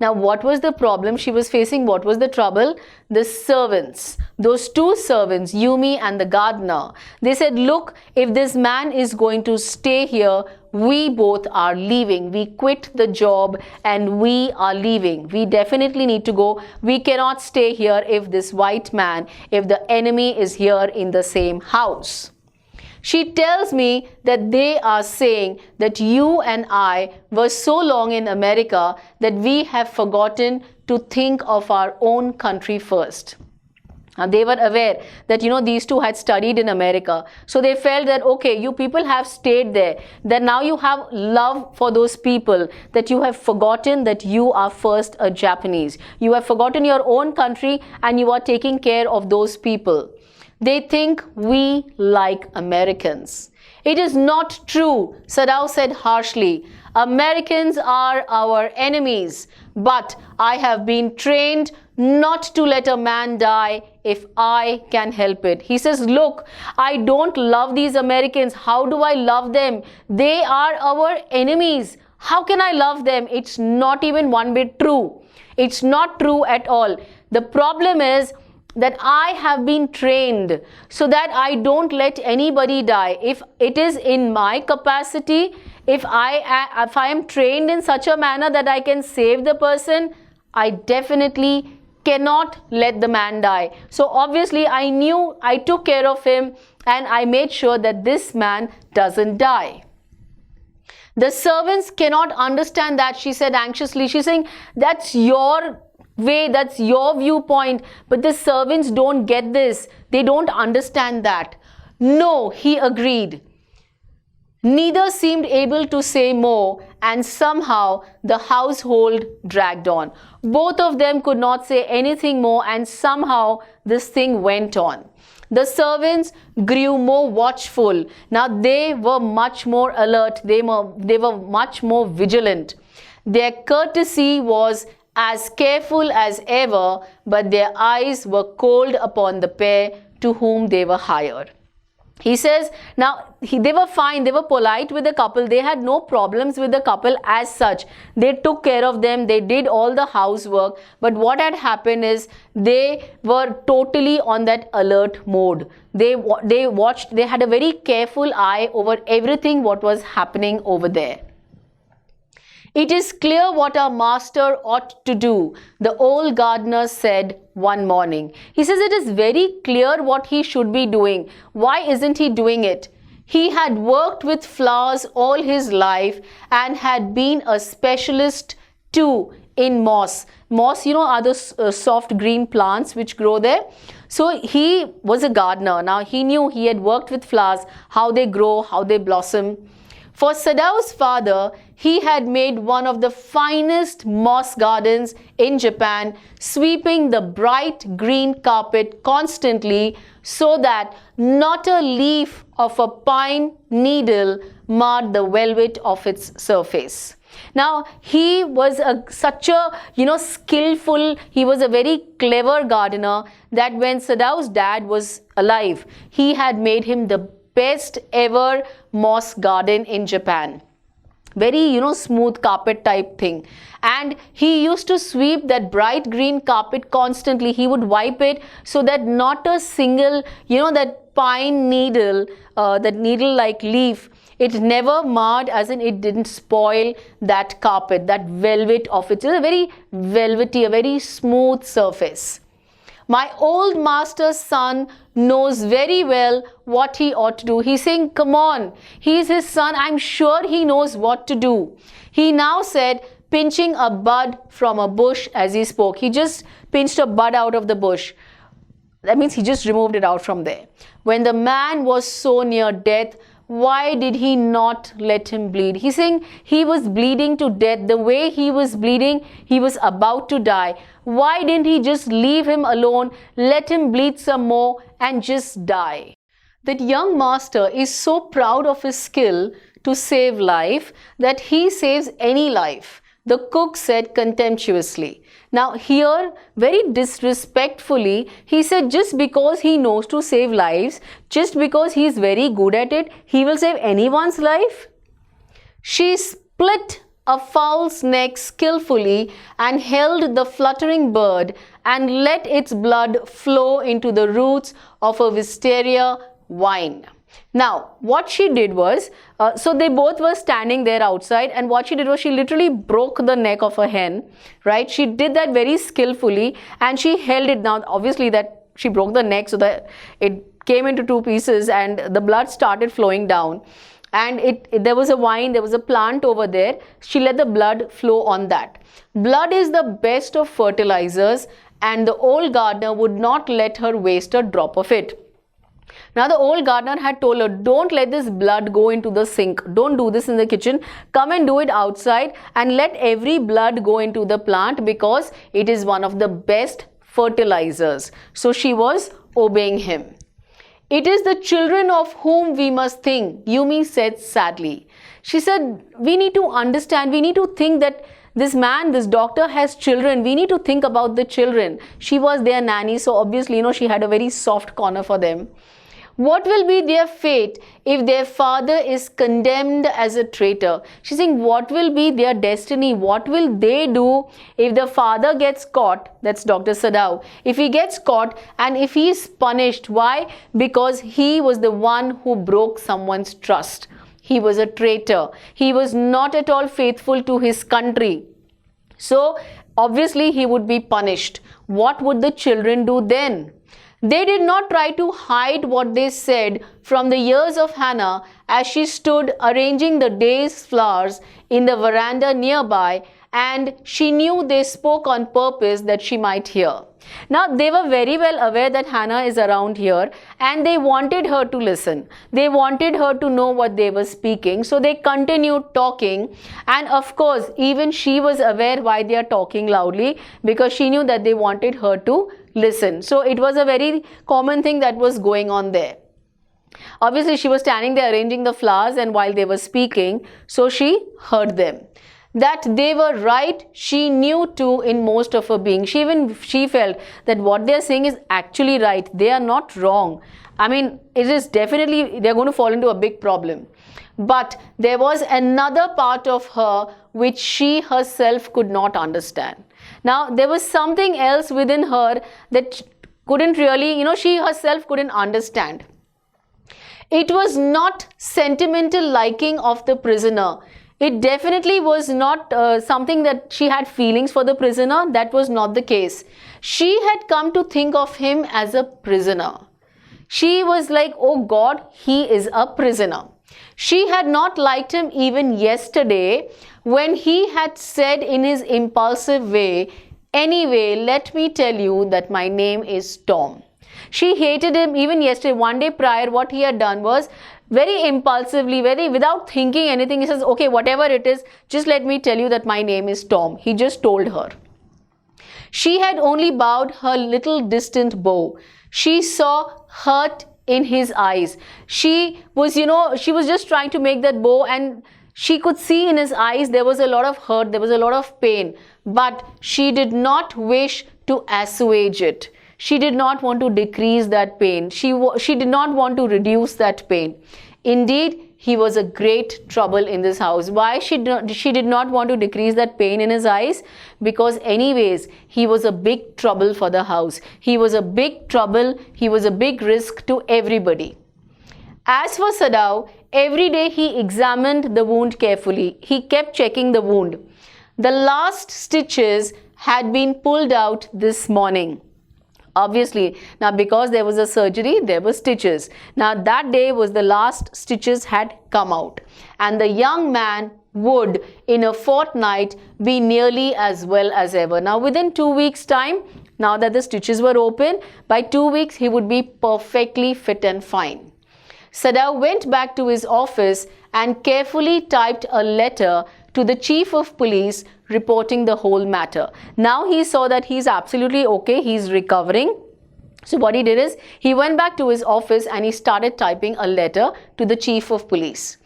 Now, what was the problem she was facing? What was the trouble? The servants, those two servants, Yumi and the gardener, they said, look, if this man is going to stay here, we both are leaving. We quit the job and we are leaving. We definitely need to go. We cannot stay here if this white man, if the enemy is here in the same house. She tells me that they are saying that you and I were so long in America that we have forgotten to think of our own country first. And they were aware that, these two had studied in America. So they felt that, okay, you people have stayed there, that now you have love for those people, that you have forgotten that you are first a Japanese. You have forgotten your own country and you are taking care of those people. They think we like Americans. It is not true, Sadao said harshly. Americans are our enemies, but I have been trained not to let a man die if I can help it. He says, look, I don't love these Americans. How do I love them? They are our enemies. How can I love them? It's not even one bit true. It's not true at all. The problem is that I have been trained so that I don't let anybody die. If it is in my capacity, if I am trained in such a manner that I can save the person, I definitely cannot let the man die. So obviously I knew, I took care of him and I made sure that this man doesn't die. The servants cannot understand that, she said anxiously. She's saying, that's your way, that's your viewpoint, but the servants don't get this. They don't understand that. No, he agreed. Neither seemed able to say more, and somehow the household dragged on. Both of them could not say anything more, and somehow this thing went on. The servants grew more watchful. Now they were much more alert. They were much more vigilant. Their courtesy was as careful as ever, but their eyes were cold upon the pair to whom they were hired. He says, now they were fine, they were polite with the couple, they had no problems with the couple as such. They took care of them, they did all the housework, but what had happened is they were totally on that alert mode. They watched, they had a very careful eye over everything what was happening over there. It is clear what our master ought to do, the old gardener said one morning. He says it is very clear what he should be doing. Why isn't he doing it? He had worked with flowers all his life and had been a specialist too in moss. Moss, are those soft green plants which grow there. So he was a gardener. Now he knew, he had worked with flowers, how they grow, how they blossom. For Sadao's father, he had made one of the finest moss gardens in Japan, sweeping the bright green carpet constantly so that not a leaf of a pine needle marred the velvet of its surface. Now, he was such a, skillful, he was a very clever gardener that when Sadao's dad was alive, he had made him the best ever moss garden in Japan. Very, smooth carpet type thing. And he used to sweep that bright green carpet constantly. He would wipe it so that not a single, that pine needle, that needle-like leaf, it never marred, as in it didn't spoil that carpet, that velvet of it. It's a very velvety, a very smooth surface. My old master's son knows very well what he ought to do. He's saying, come on, he's his son. I'm sure he knows what to do. He now said, pinching a bud from a bush as he spoke. He just pinched a bud out of the bush. That means he just removed it out from there. When the man was so near death, why did he not let him bleed? He's saying he was bleeding to death. The way he was bleeding, he was about to die. Why didn't he just leave him alone, let him bleed some more and just die? That young master is so proud of his skill to save life that he saves any life, the cook said contemptuously. Now here, very disrespectfully, he said just because he knows to save lives, just because he is very good at it, he will save anyone's life? She split a fowl's neck skillfully and held the fluttering bird and let its blood flow into the roots of a wisteria vine. Now, what she did was, so they both were standing there outside, and what she did was she literally broke the neck of a hen, right? She did that very skillfully and she held it down. Obviously that she broke the neck so that it came into two pieces and the blood started flowing down. And there was a vine, there was a plant over there. She let the blood flow on that. Blood is the best of fertilizers, and the old gardener would not let her waste a drop of it. Now the old gardener had told her, don't let this blood go into the sink. Don't do this in the kitchen. Come and do it outside and let every blood go into the plant because it is one of the best fertilizers. So she was obeying him. It is the children of whom we must think, Yumi said sadly. She said, we need to understand, we need to think that this man, this doctor has children. We need to think about the children. She was their nanny, so obviously, she had a very soft corner for them. What will be their fate if their father is condemned as a traitor? She's saying, what will be their destiny? What will they do if the father gets caught? That's Dr. Sadao. If he gets caught and if he is punished, why? Because he was the one who broke someone's trust. He was a traitor. He was not at all faithful to his country. So, obviously, he would be punished. What would the children do then? They did not try to hide what they said from the ears of Hannah as she stood arranging the day's flowers in the veranda nearby, and she knew they spoke on purpose that she might hear. Now, they were very well aware that Hannah is around here and they wanted her to listen. They wanted her to know what they were speaking. So, they continued talking, and of course, even she was aware why they are talking loudly because she knew that they wanted her to listen. So, it was a very common thing that was going on there. Obviously, she was standing there arranging the flowers, and while they were speaking, so she heard them. That they were right, she knew too in most of her being. She felt that what they are saying is actually right. They are not wrong. I mean, it is definitely, they are going to fall into a big problem. But there was another part of her which she herself could not understand. Now, there was something else within her that couldn't really, she herself couldn't understand. It was not sentimental liking of the prisoner. It definitely was not something that she had feelings for the prisoner. That was not the case. She had come to think of him as a prisoner. She was like, oh God, he is a prisoner. She had not liked him even yesterday when he had said in his impulsive way, anyway, let me tell you that my name is Tom. She hated him even yesterday. One day prior, what he had done was very impulsively, without thinking anything, he says, okay, whatever it is, just let me tell you that my name is Tom. He just told her. She had only bowed her little distant bow. She saw hurt in his eyes. She was just trying to make that bow, and she could see in his eyes there was a lot of hurt, there was a lot of pain, but she did not wish to assuage it. She did not want to decrease that pain. She did not want to reduce that pain. Indeed, he was a great trouble in this house. Why she did not want to decrease that pain in his eyes? Because anyways, he was a big trouble for the house. He was a big trouble. He was a big risk to everybody. As for Sadao, every day he examined the wound carefully. He kept checking the wound. The last stitches had been pulled out this morning. Obviously, now because there was a surgery, there were stitches. Now that day was the last stitches had come out, and the young man would in a fortnight be nearly as well as ever. Now within 2 weeks time, now that the stitches were open, by 2 weeks he would be perfectly fit and fine. Sadao went back to his office and carefully typed a letter to the chief of police reporting the whole matter. Now he saw that he's absolutely okay, he's recovering. So what he did is, he went back to his office and he started typing a letter to the chief of police.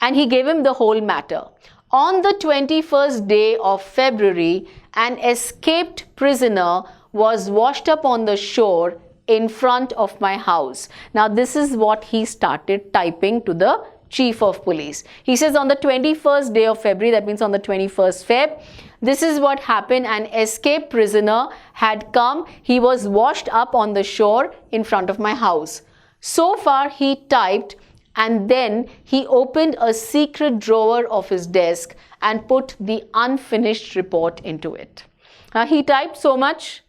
And he gave him the whole matter. On the 21st day of February, an escaped prisoner was washed up on the shore in front of my house. Now this is what he started typing to the chief of police. He says on the 21st day of February, that means on the 21st Feb, this is what happened. An escaped prisoner had come. He was washed up on the shore in front of my house. So far he typed, and then he opened a secret drawer of his desk and put the unfinished report into it. He typed so much.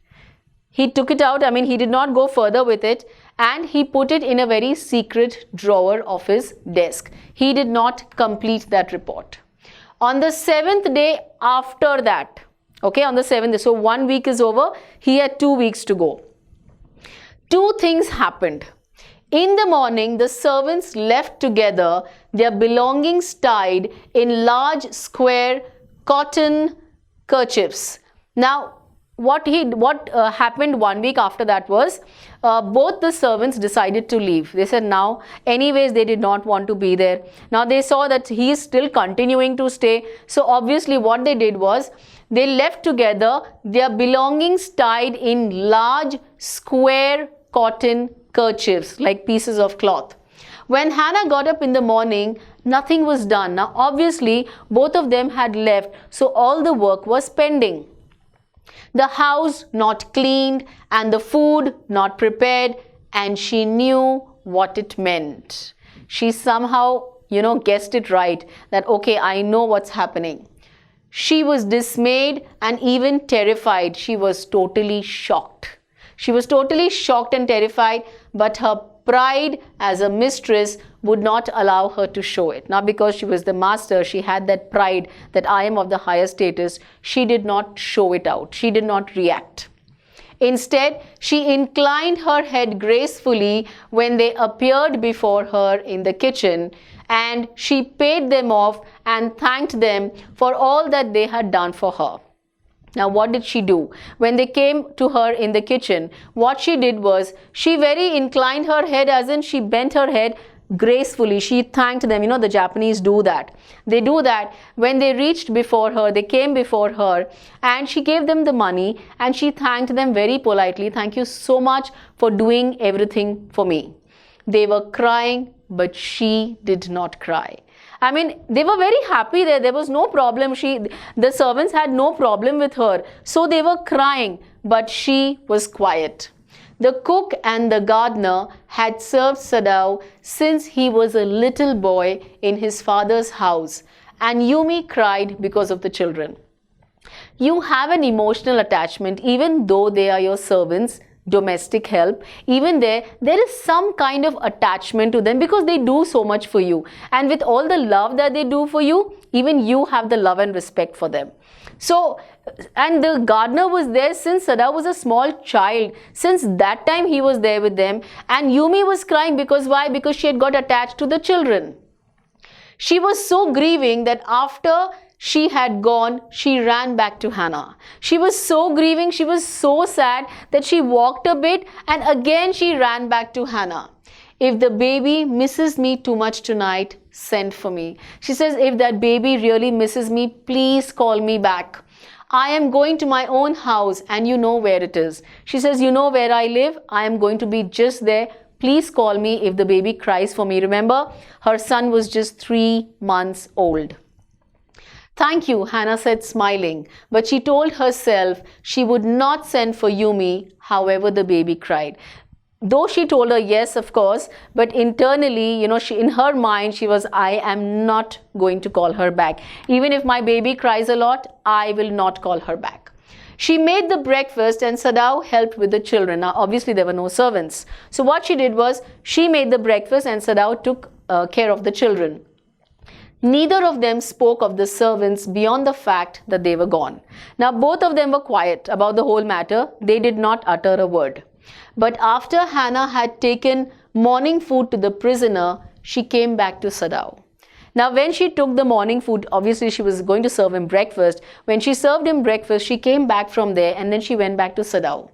He took it out, he did not go further with it, and he put it in a very secret drawer of his desk. He did not complete that report. On the 7th day after that, okay, on the 7th day, so 1 week is over, he had 2 weeks to go. Two things happened. In the morning, the servants left together, their belongings tied in large square cotton kerchiefs. Now, what happened 1 week after that was, both the servants decided to leave. They said now, anyways, they did not want to be there. Now they saw that he is still continuing to stay. So obviously what they did was, they left together, their belongings tied in large square cotton kerchiefs, like pieces of cloth. When Hannah got up in the morning, nothing was done. Now obviously both of them had left, so all the work was pending. The house not cleaned and the food not prepared, and she knew what it meant. She somehow, guessed it right, that okay, I know what's happening. She was dismayed and even terrified. She was totally shocked. She was totally shocked and terrified, but her pride as a mistress would not allow her to show it. Now because she was the master, she had that pride that I am of the higher status. She did not show it out. She did not react. Instead, she inclined her head gracefully when they appeared before her in the kitchen, and she paid them off and thanked them for all that they had done for her. Now what did she do? When they came to her in the kitchen, what she did was, she very inclined her head, as in she bent her head gracefully. She thanked them. The Japanese do that. They do that. When they reached before her, they came before her, and she gave them the money and she thanked them very politely. Thank you so much for doing everything for me. They were crying, but she did not cry. They were very happy there. There was no problem. The servants had no problem with her. So they were crying, but she was quiet. The cook and the gardener had served Sadao since he was a little boy in his father's house, and Yumi cried because of the children. You have an emotional attachment, even though they are your servants, domestic help. Even there is some kind of attachment to them because they do so much for you. And with all the love that they do for you, even you have the love and respect for them. So, and the gardener was there since Sadao was a small child. Since that time he was there with them. And Yumi was crying because why? Because she had got attached to the children. She was so grieving that after she had gone, she ran back to Hannah. She was so grieving, she was so sad that she walked a bit and again she ran back to Hannah. If the baby misses me too much tonight, send for me. She says, if that baby really misses me, please call me back. I am going to my own house and you know where it is. She says, you know where I live? I am going to be just there. Please call me if the baby cries for me. Remember, her son was just 3 months old. Thank you, Hannah said, smiling, but she told herself she would not send for Yumi, however the baby cried. Though she told her yes, of course, but internally, in her mind, she was, I am not going to call her back. Even if my baby cries a lot, I will not call her back. She made the breakfast and Sadao helped with the children. Now obviously there were no servants. So what she did was she made the breakfast and Sadao took care of the children. Neither of them spoke of the servants beyond the fact that they were gone. Now both of them were quiet about the whole matter. They did not utter a word. But after Hannah had taken morning food to the prisoner, she came back to Sadao. Now when she took the morning food, obviously she was going to serve him breakfast. When she served him breakfast, she came back from there and then she went back to Sadao.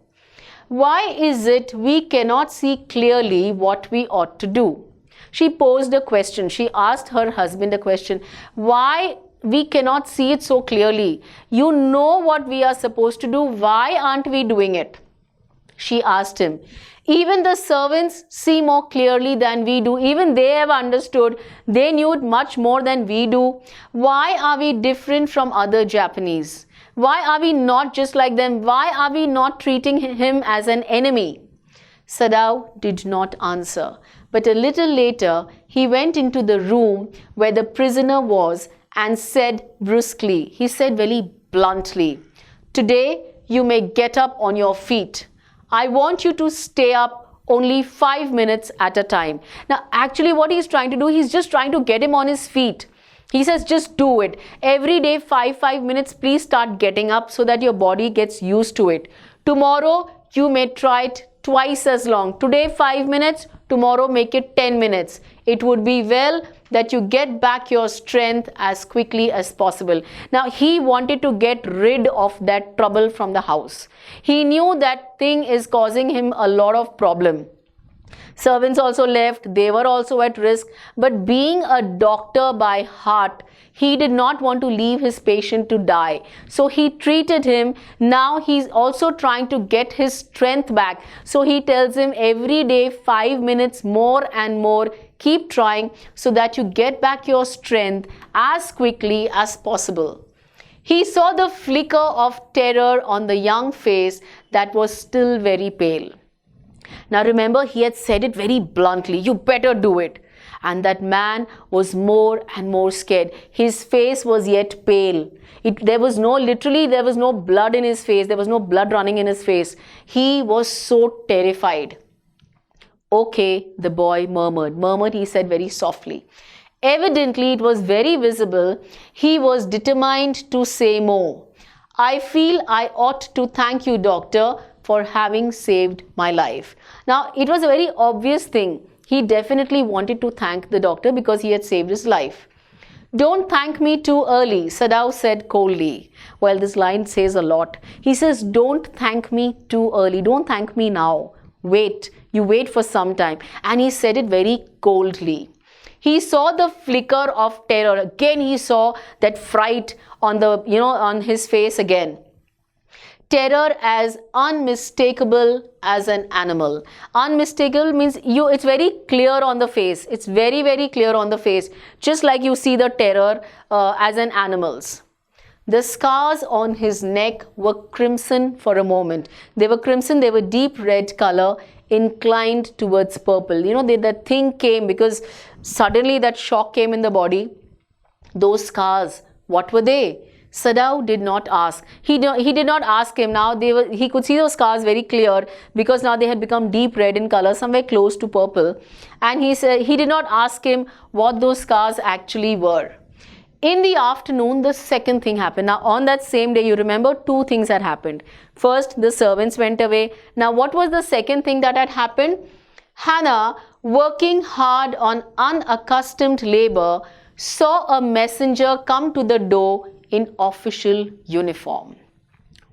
Why is it we cannot see clearly what we ought to do? She posed a question. She asked her husband a question. Why we cannot see it so clearly? You know what we are supposed to do. Why aren't we doing it? She asked him. Even the servants see more clearly than we do. Even they have understood. They knew it much more than we do. Why are we different from other Japanese? Why are we not just like them? Why are we not treating him as an enemy? Sadao did not answer. But a little later, he went into the room where the prisoner was and said brusquely, he said very bluntly, "Today you may get up on your feet. I want you to stay up only 5 minutes at a time." Now, actually what he's trying to do, he's just trying to get him on his feet. He says, just do it. Every day, 5 minutes, please start getting up so that your body gets used to it. Tomorrow, you may try it twice as long. Today 5 minutes, tomorrow make it 10 minutes. It would be well that you get back your strength as quickly as possible. Now he wanted to get rid of that trouble from the house. He knew that thing is causing him a lot of problem. Servants also left, they were also at risk, but being a doctor by heart, he did not want to leave his patient to die. So he treated him. Now he's also trying to get his strength back. So he tells him every day 5 minutes more and more, keep trying so that you get back your strength as quickly as possible. He saw the flicker of terror on the young face that was still very pale. Now remember, he had said it very bluntly, you better do it. And that man was more and more scared. His face was yet pale. There was no blood in his face. There was no blood running in his face. He was so terrified. Okay, the boy murmured, he said very softly. Evidently, it was very visible. He was determined to say more. I feel I ought to thank you, doctor, for having saved my life. Now, it was a very obvious thing. He definitely wanted to thank the doctor because he had saved his life. Don't thank me too early, Sadao said coldly. Well, this line says a lot. He says, don't thank me too early. Don't thank me now. Wait. You wait for some time. And he said it very coldly. He saw the flicker of terror. Again, he saw that fright on his face again. Terror as unmistakable as an animal. Unmistakable means it's very clear on the face. It's very, very clear on the face. Just like you see the terror as an animal's. The scars on his neck were crimson for a moment. They were crimson, they were deep red color, inclined towards purple. That thing came because suddenly that shock came in the body. Those scars, what were they? Sadao did not ask. He did not ask him. Now he could see those scars very clear because now they had become deep red in color, somewhere close to purple. And he said he did not ask him what those scars actually were. In the afternoon, the second thing happened. Now, on that same day, you remember two things had happened. First, the servants went away. Now, what was the second thing that had happened? Hannah, working hard on unaccustomed labor, saw a messenger come to the door in official uniform.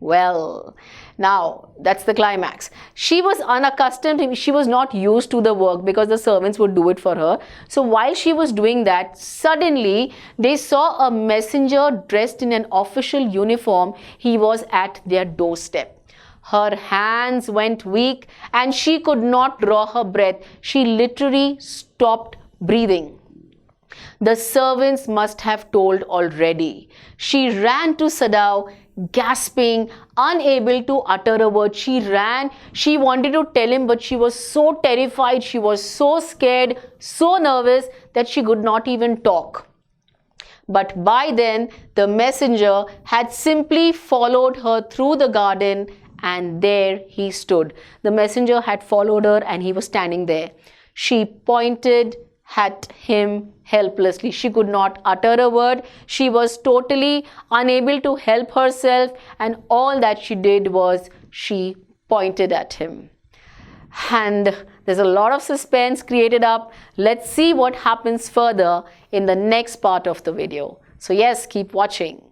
Well, now that's the climax. She was unaccustomed. She was not used to the work because the servants would do it for her. So while she was doing that, suddenly they saw a messenger dressed in an official uniform. He was at their doorstep. Her hands went weak and she could not draw her breath. She literally stopped breathing. The servants must have told already. She ran to Sadao, gasping, unable to utter a word. She ran. She wanted to tell him, but she was so terrified. She was so scared, so nervous that she could not even talk. But by then, the messenger had simply followed her through the garden, and there he stood. The messenger had followed her and he was standing there. She pointed at him helplessly. She could not utter a word. She was totally unable to help herself, and all that she did was she pointed at him. And there's a lot of suspense created up. Let's see what happens further in the next part of the video. So yes, keep watching.